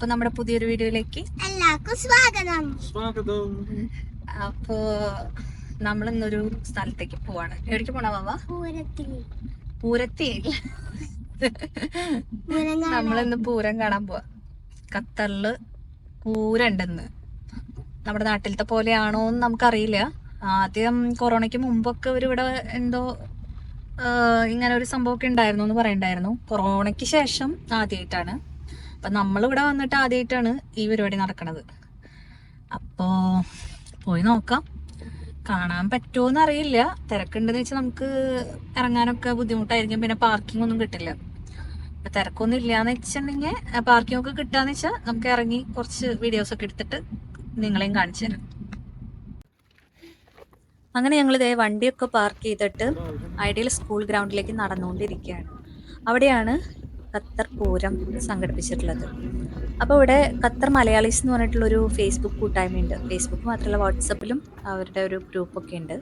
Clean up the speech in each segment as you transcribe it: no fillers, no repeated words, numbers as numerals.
അപ്പൊ നമ്മുടെ പുതിയൊരു വീഡിയോയിലേക്ക് എല്ലാവർക്കും സ്വാഗതം. അപ്പോ നമ്മൾ ഇന്നൊരു സ്ഥലത്തേക്ക് പോവാണ്. എവിടേക്ക് പോണ വാവ? പൂരത്തി നമ്മളിന്ന് പൂരം കാണാൻ പോവാ. ഖത്തറില് പൂരണ്ടെന്ന്. നമ്മുടെ നാട്ടിലത്തെ പോലെയാണോ എന്ന് നമുക്കറിയില്ല. ആദ്യം കൊറോണയ്ക്ക് മുമ്പൊക്കെ ഇവിടെ എന്തോ ഇങ്ങനെ ഒരു സംഭവമൊക്കെ ഉണ്ടായിരുന്നു എന്ന് പറയണ്ടായിരുന്നു. കൊറോണയ്ക്ക് ശേഷം ആദ്യമായിട്ടാണ്. അപ്പൊ നമ്മളിവിടെ വന്നിട്ട് ആദ്യമായിട്ടാണ് ഈ പരിപാടി നടക്കണത്. അപ്പോ പോയി നോക്കാം. കാണാൻ പറ്റുമോന്ന് അറിയില്ല. തിരക്കുണ്ടെന്ന് വെച്ചാൽ നമുക്ക് ഇറങ്ങാനൊക്കെ ബുദ്ധിമുട്ടായിരിക്കും. പിന്നെ പാർക്കിംഗ് ഒന്നും കിട്ടില്ല. അപ്പൊ തിരക്കൊന്നും ഇല്ലാന്ന് വെച്ചിട്ടുണ്ടെങ്കിൽ പാർക്കിംഗ് ഒക്കെ കിട്ടാന്ന് വെച്ചാൽ നമുക്ക് ഇറങ്ങി കുറച്ച് വീഡിയോസ് ഒക്കെ എടുത്തിട്ട് നിങ്ങളെയും കാണിച്ചു തരാം. അങ്ങനെ ഞങ്ങൾ ഇതേ വണ്ടിയൊക്കെ പാർക്ക് ചെയ്തിട്ട് ഐഡിയൽ സ്കൂൾ ഗ്രൗണ്ടിലേക്ക് നടന്നുകൊണ്ടിരിക്കുകയാണ്. അവിടെയാണ് ഖത്തർ പൂരം സംഘടിപ്പിച്ചിട്ടുള്ളത്. അപ്പോൾ ഇവിടെ ഖത്തർ മലയാളീസ് എന്ന് പറഞ്ഞിട്ടുള്ളൊരു ഫേസ്ബുക്ക് കൂട്ടായ്മയുണ്ട്. ഫേസ്ബുക്ക് മാത്രമല്ല, വാട്സപ്പിലും അവരുടെ ഒരു ഗ്രൂപ്പൊക്കെ ഉണ്ട്.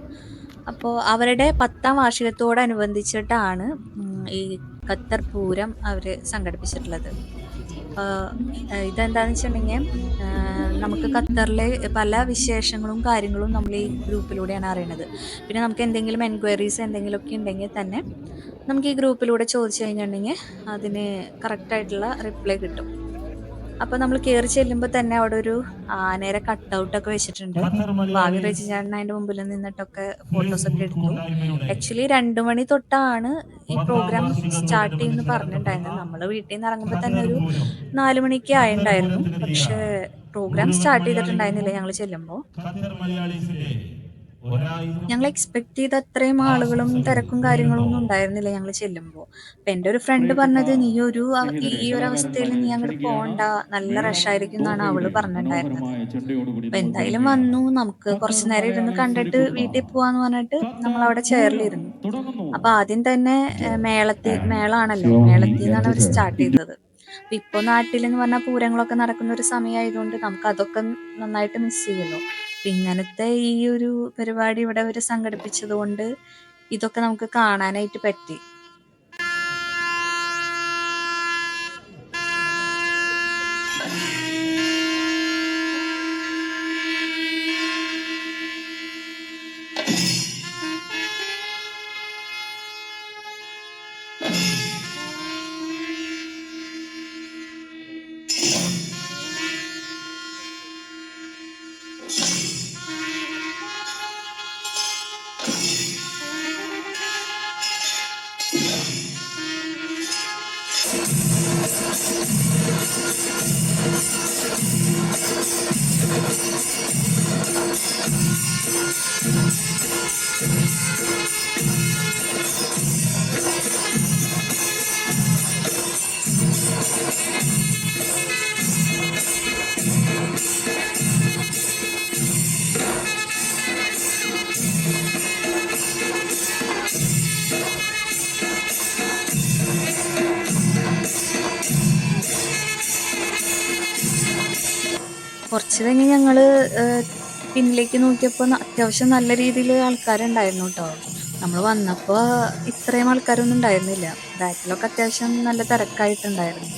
അപ്പോൾ അവരുടെ 10ാം വാർഷികത്തോടനുബന്ധിച്ചിട്ടാണ് ഈ ഖത്തർ പൂരം അവർ സംഘടിപ്പിച്ചിട്ടുള്ളത്. ഇതെന്താണെന്ന് വെച്ചിട്ടുണ്ടെങ്കിൽ നമുക്ക് ഖത്തറിലെ പല വിശേഷങ്ങളും കാര്യങ്ങളും നമ്മൾ ഈ ഗ്രൂപ്പിലൂടെയാണ് അറിയണത്. പിന്നെ നമുക്ക് എന്തെങ്കിലും എൻക്വയറീസ് എന്തെങ്കിലുമൊക്കെ ഉണ്ടെങ്കിൽ തന്നെ നമുക്ക് ഈ ഗ്രൂപ്പിലൂടെ ചോദിച്ചു കഴിഞ്ഞിട്ടുണ്ടെങ്കിൽ അതിന് കറക്റ്റായിട്ടുള്ള റിപ്ലൈ കിട്ടും. അപ്പോൾ നമ്മൾ കയറി ചെല്ലുമ്പോൾ തന്നെ അവിടെ ഒരു ആനേരെ കട്ടൗട്ടൊക്കെ വെച്ചിട്ടുണ്ട്. ഭാവി റെജിചാരൻ അതിൻ്റെ മുമ്പിൽ നിന്നിട്ടൊക്കെ ഫോട്ടോസൊക്കെ എടുത്തു. ആക്ച്വലി 2 മണി തൊട്ടാണ് ഈ പ്രോഗ്രാം സ്റ്റാർട്ട് ചെയ്യുമെന്ന് പറഞ്ഞിട്ടുണ്ടായിരുന്നത്. നമ്മൾ വീട്ടിൽ നിന്ന് ഇറങ്ങുമ്പോൾ തന്നെ ഒരു 4 മണിക്ക് ആയിട്ടുണ്ടായിരുന്നു. പക്ഷേ പ്രോഗ്രാം സ്റ്റാർട്ട് ചെയ്തിട്ടുണ്ടായിരുന്നില്ല ഞങ്ങൾ ചെല്ലുമ്പോൾ. ഞങ്ങൾ എക്സ്പെക്ട് ചെയ്ത അത്രയും ആളുകളും തിരക്കും കാര്യങ്ങളും ഒന്നും ഉണ്ടായിരുന്നില്ല ഞങ്ങൾ ചെല്ലുമ്പോൾ. അപ്പം എൻ്റെ ഒരു ഫ്രണ്ട് പറഞ്ഞത്, ഈ ഒരു അവസ്ഥയിൽ നീ അങ്ങോട്ട് പോകണ്ട, നല്ല റഷായിരിക്കും എന്നാണ് അവള് പറഞ്ഞിട്ടുണ്ടായിരുന്നത്. അപ്പം എന്തായാലും വന്നു, നമുക്ക് കുറച്ച് നേരം ഇരുന്ന് കണ്ടിട്ട് വീട്ടിൽ പോവാന്ന് പറഞ്ഞിട്ട് നമ്മൾ അവിടെ ചെയറിലിരുന്നു. അപ്പം ആദ്യം തന്നെ മേളാണല്ലോ, മേളത്തിൽ നിന്നാണ് അവർ സ്റ്റാർട്ട് ചെയ്തത്. അപ്പം ഇപ്പോൾ നാട്ടിലെന്ന് പറഞ്ഞാൽ പൂരങ്ങളൊക്കെ നടക്കുന്ന ഒരു സമയമായതുകൊണ്ട് നമുക്ക് അതൊക്കെ നന്നായിട്ട് മിസ് ചെയ്യുമല്ലോ. ഇങ്ങനത്തെ ഈ ഒരു പരിപാടി ഇവിടെ അവർ സംഘടിപ്പിച്ചത് കൊണ്ട് ഇതൊക്കെ നമുക്ക് കാണാനായിട്ട് പറ്റി. കുറച്ച് കഴിഞ്ഞ് ഞങ്ങൾ പിന്നിലേക്ക് നോക്കിയപ്പോൾ അത്യാവശ്യം നല്ല രീതിയിൽ ആൾക്കാരുണ്ടായിരുന്നു കേട്ടോ. നമ്മൾ വന്നപ്പോൾ ഇത്രയും ആൾക്കാരൊന്നും ഉണ്ടായിരുന്നില്ല. ബാക്കിലൊക്കെ അത്യാവശ്യം നല്ല തിരക്കായിട്ടുണ്ടായിരുന്നു.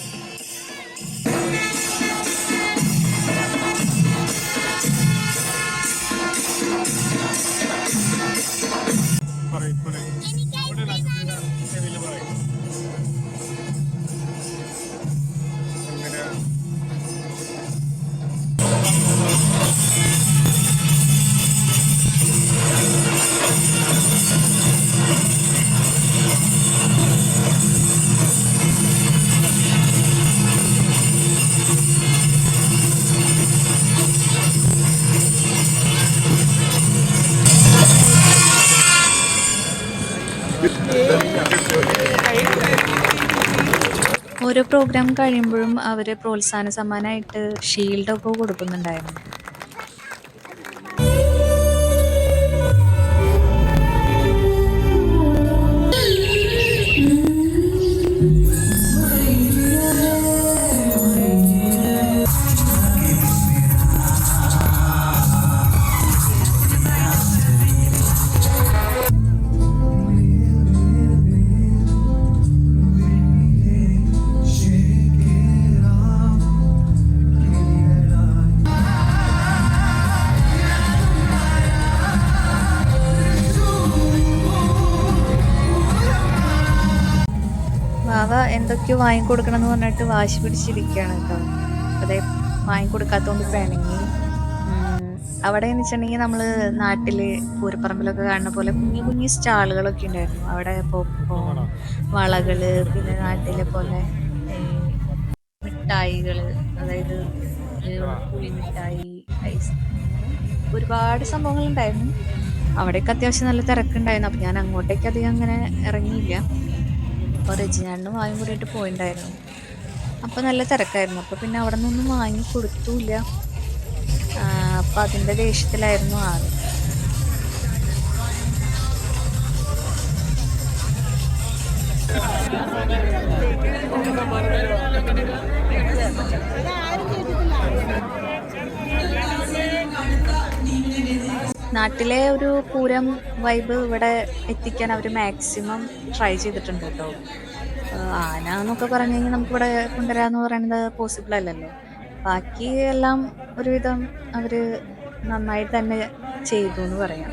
ഓരോ പ്രോഗ്രാം കഴിയുമ്പോഴും അവർ പ്രോത്സാഹന സമ്മാനമായിട്ട് ഷീൽഡൊക്കെ കൊടുക്കുന്നുണ്ടായിരുന്നു. എന്തൊക്കെയോ വാങ്ങിക്കൊടുക്കണം എന്ന് പറഞ്ഞിട്ട് വാശി പിടിച്ചിരിക്കുകയാണ് കേട്ടോ. അതെ, വാങ്ങിക്കൊടുക്കാത്തതുകൊണ്ട് പിണങ്ങി. അവിടെ എന്ന് വെച്ചിട്ടുണ്ടെങ്കിൽ നമ്മൾ നാട്ടിൽ പൂരപ്പറമ്പിലൊക്കെ കാണുന്ന പോലെ കുഞ്ഞു കുഞ്ഞു സ്റ്റാളുകളൊക്കെ ഉണ്ടായിരുന്നു. അവിടെ പോപ്കോൺ, വളകൾ, പിന്നെ നാട്ടിലെ പോലെ മിഠായികൾ, അതായത് പുളിമിഠായി, ഐസ്, ഒരുപാട് സംഭവങ്ങളുണ്ടായിരുന്നു. അവിടെയൊക്കെ അത്യാവശ്യം നല്ല തിരക്കുണ്ടായിരുന്നു. അപ്പം ഞാൻ അങ്ങോട്ടേക്ക് അധികം അങ്ങനെ ഇറങ്ങിയില്ല. അപ്പോൾ റെജിനാണ്ടും വായും കൂടിയിട്ട് പോയിണ്ടായിരുന്നു. അപ്പോൾ നല്ല തിരക്കായിരുന്നു. അപ്പോൾ പിന്നെ അവിടെ നിന്നൊന്നും വാങ്ങി കൊടുത്തൂല്ല. അപ്പം അതിൻ്റെ ദേഷ്യത്തിലായിരുന്നു ആള്. നാട്ടിലെ ഒരു പൂരം വൈബ് ഇവിടെ എത്തിക്കാൻ അവർ മാക്സിമം ട്രൈ ചെയ്തിട്ടുണ്ട് കേട്ടോ. ആന എന്നൊക്കെ പറഞ്ഞു കഴിഞ്ഞാൽ നമുക്കിവിടെ കൊണ്ടുവരാമെന്ന് പറയുന്നത് പോസിബിൾ അല്ലല്ലോ. ബാക്കി എല്ലാം ഒരുവിധം അവർ നന്നായിട്ട് തന്നെ ചെയ്തു എന്ന് പറയാം.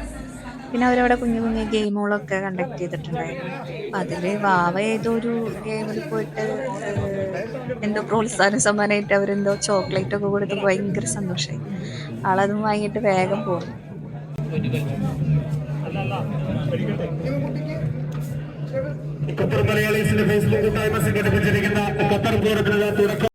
പിന്നെ അവരവിടെ കുഞ്ഞു കുഞ്ഞു ഗെയിമുകളൊക്കെ കണ്ടക്ട് ചെയ്തിട്ടുണ്ടായിരുന്നു. അപ്പം അതിൽ വാവ ഏതോ ഒരു ഗെയിമിൽ പോയിട്ട് എന്തോ പ്രോത്സാഹന സമ്മാനമായിട്ട് അവരെന്തോ ചോക്ലേറ്റ് ഒക്കെ കൊടുത്ത് ഭയങ്കര സന്തോഷമായി. ആളതും വാങ്ങിയിട്ട് വേഗം പോകും. ഖത്തർ മലയാളീസിന്റെ ഫേസ്ബുക്ക് കൂട്ടായ്മ സംഘടിപ്പിച്ചിരിക്കുന്ന ഖത്തർ പൂരത്തിനുള്ള തുടക്കം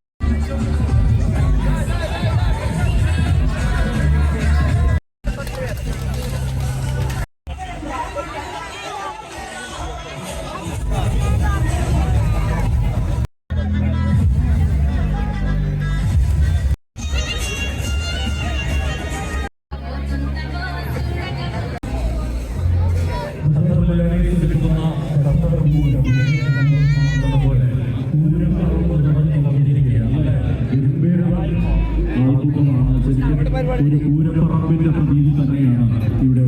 ഒരു പൂരപ്പറമ്പിന്റെ പ്രതീതി തന്നെയാണ്. ഇവിടെ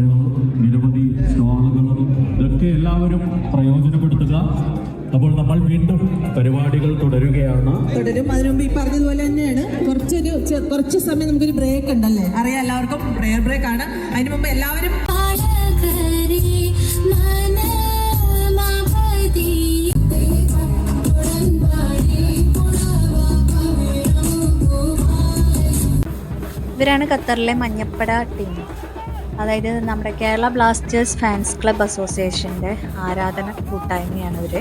നിരവധി സ്റ്റാളുകളും ഇതൊക്കെ എല്ലാവരും പ്രയോജനപ്പെടുത്തുക. അപ്പോൾ നമ്മൾ വീണ്ടും പരിപാടികൾ തുടരും. അതിനു മുമ്പ് ഈ പറഞ്ഞതുപോലെ തന്നെയാണ് കുറച്ച് സമയം നമുക്കൊരു ബ്രേക്ക് ഉണ്ടല്ലേ, അറിയാം എല്ലാവർക്കും. പ്രെയർ ബ്രേക്ക് ആണ്. അതിനു മുമ്പ് എല്ലാവരും ഇവരാണ് ഖത്തറിലെ മഞ്ഞപ്പട ടീം. അതായത് നമ്മുടെ കേരള ബ്ലാസ്റ്റേഴ്സ് ഫാൻസ് ക്ലബ് അസോസിയേഷൻ്റെ ആരാധന കൂട്ടായ്മയാണ് ഇവർ.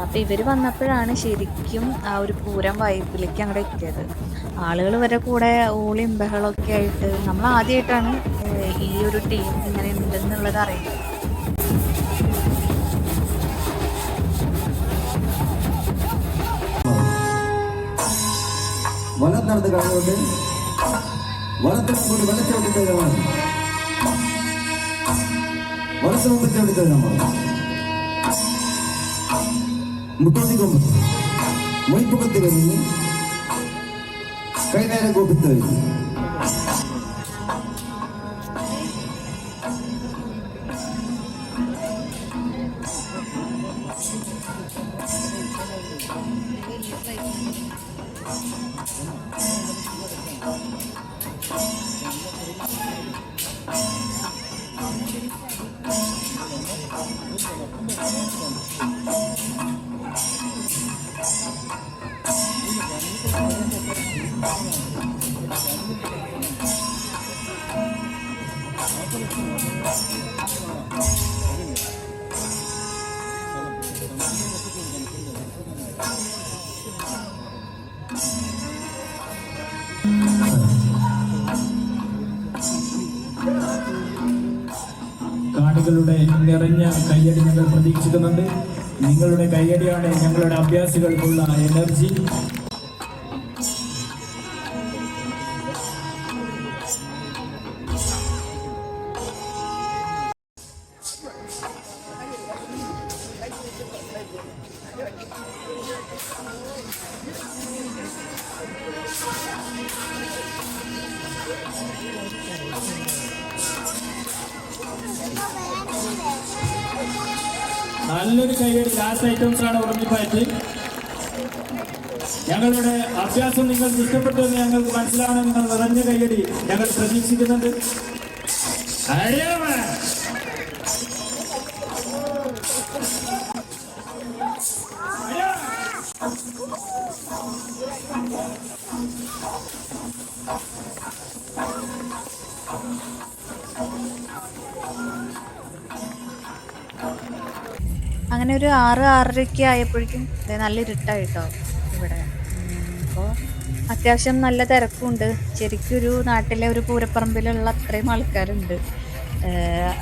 അപ്പോൾ ഇവർ വന്നപ്പോഴാണ് ശരിക്കും ആ ഒരു പൂരം വൈബിലേക്ക് അങ്ങോട്ട് എത്തിയത്. ആളുകൾ വരെ കൂടെ ഓളിയും ബഹളമൊക്കെ ആയിട്ട് നമ്മൾ ആദ്യമായിട്ടാണ് ഈ ഒരു ടീം ഇങ്ങനെ ഉണ്ടെന്നുള്ളത് അറിയുന്നത്. വലം നടന്ന് കാണുന്നുണ്ട്. വളത്തിന് മുമ്പിൽ വെള്ളച്ചവിട്ടിട്ട് നമ്മൾ വളത്തിന് മുമ്പിൽ ചവിട്ടിട്ട് നമ്മൾ മുട്ടോട്ടിക്കൊമ്പ് മൊയ്പ്പുകത്ത് കഴിഞ്ഞ് കൈനേരം കൂപ്പിത്ത് കഴിഞ്ഞു. കാണികളുടെ നിറഞ്ഞ കയ്യടി ഞങ്ങൾ പ്രതീക്ഷിക്കുന്നുണ്ട്. നിങ്ങളുടെ കയ്യടിയാണ് ഞങ്ങളുടെ അഭ്യാസികൾക്കുള്ള എനർജി. നല്ലൊരു കൈയടി. ലാസ്റ്റ് ഐറ്റംസ് ആണ് ഉറങ്ങിപ്പായിട്ട്. ഞങ്ങളുടെ അഭ്യാസം നിങ്ങൾക്ക് ഇഷ്ടപ്പെട്ടു എന്ന് ഞങ്ങൾക്ക് മനസ്സിലാണ്. നിങ്ങൾ നിറഞ്ഞ കൈയടി ഞങ്ങൾ പ്രതീക്ഷിക്കുന്നുണ്ട്. അങ്ങനെ ഒരു 6-6:30 ആയപ്പോഴേക്കും നല്ല ഇരുട്ടായിട്ടോ ഇവിടെ. അപ്പോൾ അത്യാവശ്യം നല്ല തിരക്കുണ്ട്. ശരിക്കും ഒരു നാട്ടിലെ ഒരു പൂരപ്പറമ്പിലുള്ള അത്രയും ആൾക്കാരുണ്ട്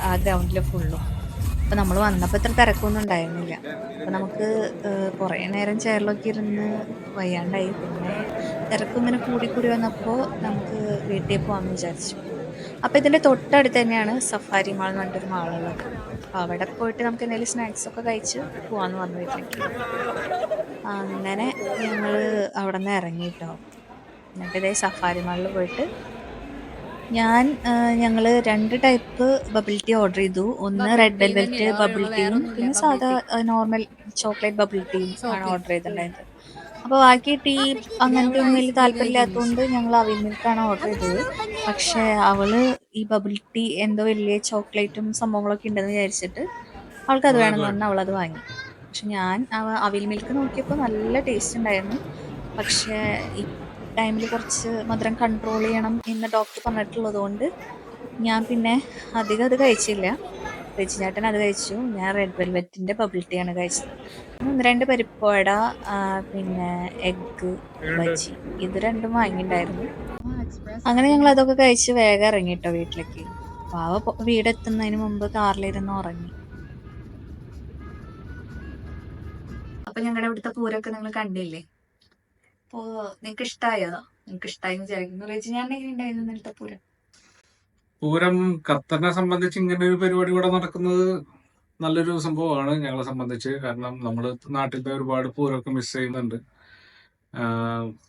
ആ ഗ്രൗണ്ടിൽ ഫുള്ളും. അപ്പോൾ നമ്മൾ വന്നപ്പോൾ ഇത്ര തിരക്കൊന്നും ഉണ്ടായിരുന്നില്ല. അപ്പോൾ നമുക്ക് കുറേ നേരം ചെയറിലൊക്കെ ഇരുന്ന് വയ്യാണ്ടായി. പിന്നെ തിരക്കും ഇങ്ങനെ കൂടി വന്നപ്പോൾ നമുക്ക് വീട്ടിൽ പോകാമെന്ന് വിചാരിച്ചു. അപ്പോൾ ഇതിൻ്റെ തൊട്ടടുത്ത് തന്നെയാണ് സഫാരി മാൾ എന്ന് പറഞ്ഞിട്ടൊരു മാളുള്ളത്. അപ്പോൾ അവിടെ പോയിട്ട് നമുക്ക് എന്തെങ്കിലും സ്നാക്സൊക്കെ കഴിച്ച് പോകാമെന്ന് പറഞ്ഞു വീട്ടിലേക്ക്. അങ്ങനെ ഞങ്ങൾ അവിടെ നിന്ന് ഇറങ്ങിയിട്ടോ. എന്നിട്ട് ഇതേ സഫാരി മാളിൽ പോയിട്ട് ഞങ്ങൾ 2 ടൈപ്പ് ബബിൾ ടീ ഓർഡർ ചെയ്തു. ഒന്ന് റെഡ് വെൽവെറ്റ് ബബിൾ ടീയും പിന്നെ സാധാ നോർമൽ ചോക്ലേറ്റ് ബബിൾ ടീയും ആണ് ഓർഡർ ചെയ്തിട്ടുണ്ടായത്. അപ്പോൾ ബാക്കി ടീ അങ്ങനത്തെ ഒന്നും വലിയ താല്പര്യമില്ലാത്തതുകൊണ്ട് ഞങ്ങൾ അവിൽ മിൽക്കാണ് ഓർഡർ ചെയ്തത്. പക്ഷേ അവള് ഈ ബബിൾ ടീ എന്തോ വലിയ ചോക്ലേറ്റും സംഭവങ്ങളൊക്കെ ഉണ്ടെന്ന് വിചാരിച്ചിട്ട് അവൾക്ക് അത് വേണമെന്ന് പറഞ്ഞാൽ അവളത് വാങ്ങി. പക്ഷെ ഞാൻ അവിൽ മിൽക്ക് നോക്കിയപ്പോൾ നല്ല ടേസ്റ്റ് ഉണ്ടായിരുന്നു. പക്ഷേ ഈ ടൈമിൽ കുറച്ച് മധുരം കൺട്രോൾ ചെയ്യണം എന്ന് ഡോക്ടർ പറഞ്ഞിട്ടുള്ളത് കൊണ്ട് ഞാൻ പിന്നെ അധികം അത് കഴിച്ചില്ല. ചേട്ടൻ അത് കഴിച്ചു. ഞാൻ റെഡ് വെൽവെറ്റിൻ്റെ ബബിൾ ടീ ആണ് കഴിച്ചത്. 1-2 പരിപ്പ് വട, പിന്നെ എഗ്ഗ് ബജി, ഇത് രണ്ടും വാങ്ങിയിട്ടുണ്ടായിരുന്നു. അങ്ങനെ ഞങ്ങൾ അതൊക്കെ കഴിച്ച് വേഗം ഇറങ്ങിട്ടോ വീട്ടിലേക്ക്. പാവ വീടെത്തുന്നതിന് മുമ്പ് കാറിലിരുന്ന് ഉറങ്ങി. അപ്പൊ ഞങ്ങളുടെ ഇവിടുത്തെ പൂരമൊക്കെ നിങ്ങൾ കണ്ടില്ലേ? അപ്പോ നിങ്ങക്ക് ഇഷ്ടായോ? നിങ്ങക്ക് ഇഷ്ടായി വിചാരിക്കുന്നു. ഞാൻ എങ്ങനെ ഉണ്ടായിരുന്നു ഇന്നലത്തെ പൂരം? പൂരം ഖത്തറിനെ സംബന്ധിച്ച് ഇങ്ങനെ ഒരു പരിപാടി ഇവിടെ നടക്കുന്നത് നല്ലൊരു സംഭവമാണ് ഞങ്ങളെ സംബന്ധിച്ച്. കാരണം നമ്മൾ നാട്ടിലത്തെ ഒരുപാട് പൂരമൊക്കെ മിസ് ചെയ്യുന്നുണ്ട്.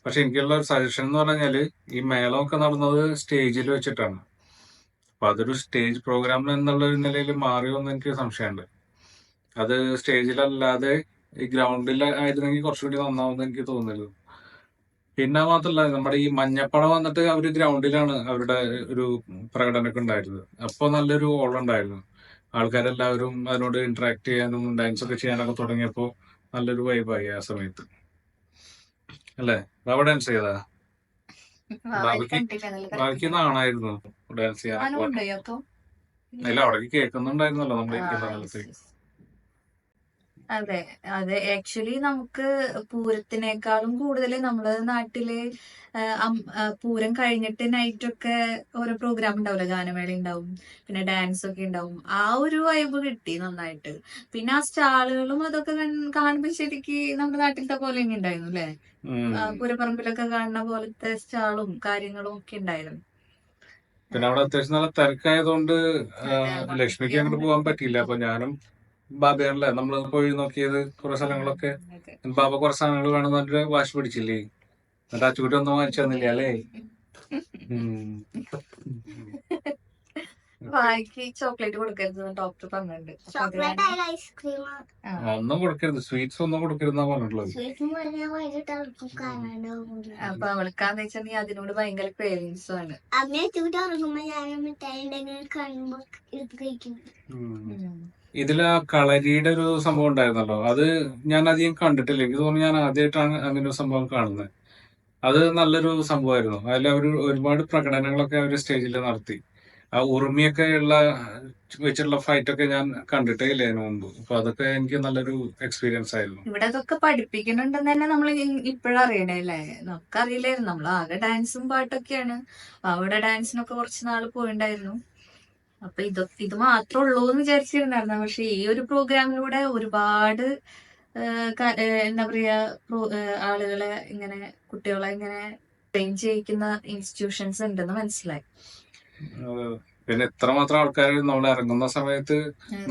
പക്ഷെ എനിക്കുള്ള ഒരു സജഷൻ എന്ന് പറഞ്ഞാല് ഈ മേളമൊക്കെ നടന്നത് സ്റ്റേജിൽ വെച്ചിട്ടാണ്. അപ്പൊ അതൊരു സ്റ്റേജ് പ്രോഗ്രാം എന്നുള്ള ഒരു നിലയിൽ മാറിയോ എന്ന് എനിക്ക് സംശയമുണ്ട്. അത് സ്റ്റേജിലല്ലാതെ ഈ ഗ്രൗണ്ടിൽ ആയിരുന്നെങ്കിൽ കുറച്ചുകൂടി നന്നാവുമെന്ന് എനിക്ക് തോന്നുന്നു. പിന്നെ മാത്രല്ല നമ്മുടെ ഈ മഞ്ഞപ്പട വന്നിട്ട് അവര് ഗ്രൗണ്ടിലാണ് അവരുടെ ഒരു പ്രകടനമൊക്കെ ഉണ്ടായിരുന്നത്. അപ്പൊ നല്ലൊരു ഓളം ഉണ്ടായിരുന്നു. ആൾക്കാരെല്ലാവരും അതിനോട് ഇന്ററാക്ട് ചെയ്യാനും ഡാൻസ് ഒക്കെ ചെയ്യാനൊക്കെ തുടങ്ങിയപ്പോ നല്ലൊരു വൈബായി ആ സമയത്ത്. അല്ലേ? ബാബ ഡാൻസ് ചെയ്താ? ബാക്കി നാണായിരുന്നു ഡാൻസ് ചെയ്യാനൊക്കെ. അല്ല അവിടേക്ക് കേൾക്കുന്നുണ്ടായിരുന്നല്ലോ നമ്മളിരിക്കുന്ന കാലത്ത്. അതെ അതെ, ആക്ച്വലി നമുക്ക് പൂരത്തിനേക്കാളും കൂടുതൽ നമ്മുടെ നാട്ടില് പൂരം കഴിഞ്ഞിട്ട് നൈറ്റൊക്കെ ഓരോ പ്രോഗ്രാം ഉണ്ടാവില്ല, ഗാനമേള ഉണ്ടാവും, പിന്നെ ഡാൻസ് ഒക്കെ ഉണ്ടാവും. ആ ഒരു വൈബ് കിട്ടി നന്നായിട്ട്. പിന്നെ ആ സ്റ്റാളുകളും അതൊക്കെ കാണുമ്പോ ശരിക്ക് നമ്മുടെ നാട്ടിലത്തെ പോലെ തന്നെ ഉണ്ടായിരുന്നു അല്ലെ? പൂരപ്പറമ്പിലൊക്കെ കാണുന്ന പോലത്തെ സ്റ്റാളും കാര്യങ്ങളും ഒക്കെ ഉണ്ടായിരുന്നു. പിന്നെ അവിടെ അത്യാവശ്യം നല്ല തിരക്കായതുകൊണ്ട് ലക്ഷ്മിക്ക് അങ്ങോട്ട് പോകാൻ പറ്റിയില്ല. അപ്പൊ ഞാനും ബാബയാണല്ലേ നമ്മള് പോയി നോക്കിയത് കുറെ സ്ഥലങ്ങളൊക്കെ. ബാബ കുറെ സാധനങ്ങൾ വേണമെന്ന് പറഞ്ഞിട്ട് വാശി പിടിച്ചില്ലേ? എന്നിട്ട് അച്ചുകുട്ടി ഒന്നും വാങ്ങിച്ചു തന്നില്ല അല്ലേ? ചോക്ലേറ്റ് കൊടുക്കരുത് ഡോക്ടർ പറഞ്ഞിട്ടുണ്ട്. ഒന്നും കൊടുക്കരുത്, സ്വീറ്റ്സ് ഒന്നും കൊടുക്കരുതെന്നാ പറഞ്ഞിട്ടുള്ളത്. അപ്പൊ അവൾക്കാന്ന് വെച്ചിട്ടുണ്ടെങ്കിൽ അതിനോട് ഭയങ്കര ക്രേവിങ്സും ആണ്. ഇതില് ആ കളരിയുടെ ഒരു സംഭവം ഉണ്ടായിരുന്നല്ലോ, അത് ഞാൻ അധികം കണ്ടിട്ടില്ല. എനിക്ക് തോന്നുന്നു ഞാൻ ആദ്യമായിട്ടാണ് അങ്ങനെ ഒരു സംഭവം കാണുന്നത്. അത് നല്ലൊരു സംഭവമായിരുന്നു. അതിൽ അവർ ഒരുപാട് പ്രകടനങ്ങളൊക്കെ അവർ സ്റ്റേജിൽ നടത്തി. ആ ഉറുമിയൊക്കെ വെച്ചിട്ടുള്ള ഫൈറ്റ് ഒക്കെ ഞാൻ കണ്ടിട്ടേ ഇല്ല അതിന് മുമ്പ്. അപ്പൊ അതൊക്കെ എനിക്ക് നല്ലൊരു എക്സ്പീരിയൻസ് ആയിരുന്നു. ഇവിടെ അതൊക്കെ പഠിപ്പിക്കുന്നുണ്ടെന്ന് തന്നെ നമ്മൾ ഇപ്പോഴും അറിയണേ അല്ലേ? നമുക്കറിയില്ലായിരുന്നു. നമ്മൾ ആകെ ഡാൻസും പാട്ടൊക്കെയാണ്. അവിടെ ഡാൻസിനൊക്കെ കുറച്ച് നാൾ പോയിണ്ടായിരുന്നു. അപ്പൊ ഇത് മാത്രമേ ഉള്ളൂ എന്ന് വിചാരിച്ചിരുന്നായിരുന്നു. പക്ഷെ ഈ ഒരു പ്രോഗ്രാമിലൂടെ ഒരുപാട് എന്താ പറയാ ആളുകളെ ഇങ്ങനെ കുട്ടികളെ ഇങ്ങനെ ട്രെയിൻ ചെയ്യിക്കുന്ന ഇൻസ്റ്റിറ്റ്യൂഷൻസ് ഉണ്ടെന്ന് മനസ്സിലായി. പിന്നെ എത്രമാത്രം ആൾക്കാർ നമ്മൾ ഇറങ്ങുന്ന സമയത്ത്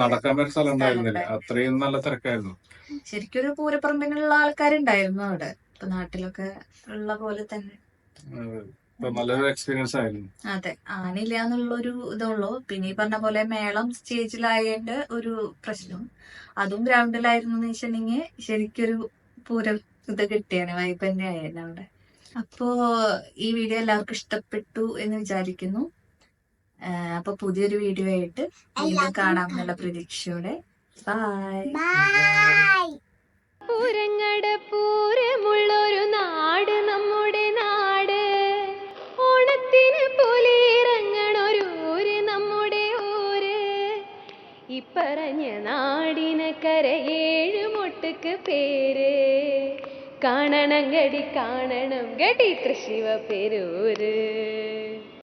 നടക്കാൻ പറ്റുന്ന സ്ഥലം ഉണ്ടായിരുന്നില്ല, അത്രയും നല്ല തിരക്കായിരുന്നു. ശരിക്കും ഒരു പൂരപ്പറമ്പിനുള്ള ആൾക്കാരുണ്ടായിരുന്നു അവിടെ. ഇപ്പൊ നാട്ടിലൊക്കെ ഉള്ള പോലെ തന്നെ നല്ലൊരു എക്സ്പീരിയൻസ് ആയിരുന്നു. അതെ, ആനില്ല എന്നുള്ളൊരു ഇതുള്ളൂ. പിന്നെ ഈ പറഞ്ഞ പോലെ മേളം സ്റ്റേജിലായതിന്റെ ഒരു പ്രശ്നം, അതും ഗ്രൗണ്ടിലായിരുന്നു എന്ന് വെച്ചിട്ടുണ്ടെങ്കിൽ ശരിക്കൊരു പൂരം ഇത് കിട്ടിയാണ്, വൈബ് തന്നെ ആയിരുന്നു അവിടെ. അപ്പോ ഈ വീഡിയോ എല്ലാവർക്കും ഇഷ്ടപ്പെട്ടു എന്ന് വിചാരിക്കുന്നു. അപ്പൊ പുതിയൊരു വീഡിയോ ആയിട്ട് വീണ്ടും കാണാമെന്നുള്ള പ്രതീക്ഷയോടെ ബൈ. പൂരങ്ങട പൂരമുള്ളൊരു നാട് നമ്മുടെ നാട്, ഓണത്തിന് പോലെ ഇറങ്ങണൊരു ഊര് നമ്മുടെ ഊര്. ഈ പറഞ്ഞ നാടിനക്കര ഏഴുമൊട്ടുക്ക് പേര് കാണണം ഗടി തൃശ്ശിവ പെരൂര്.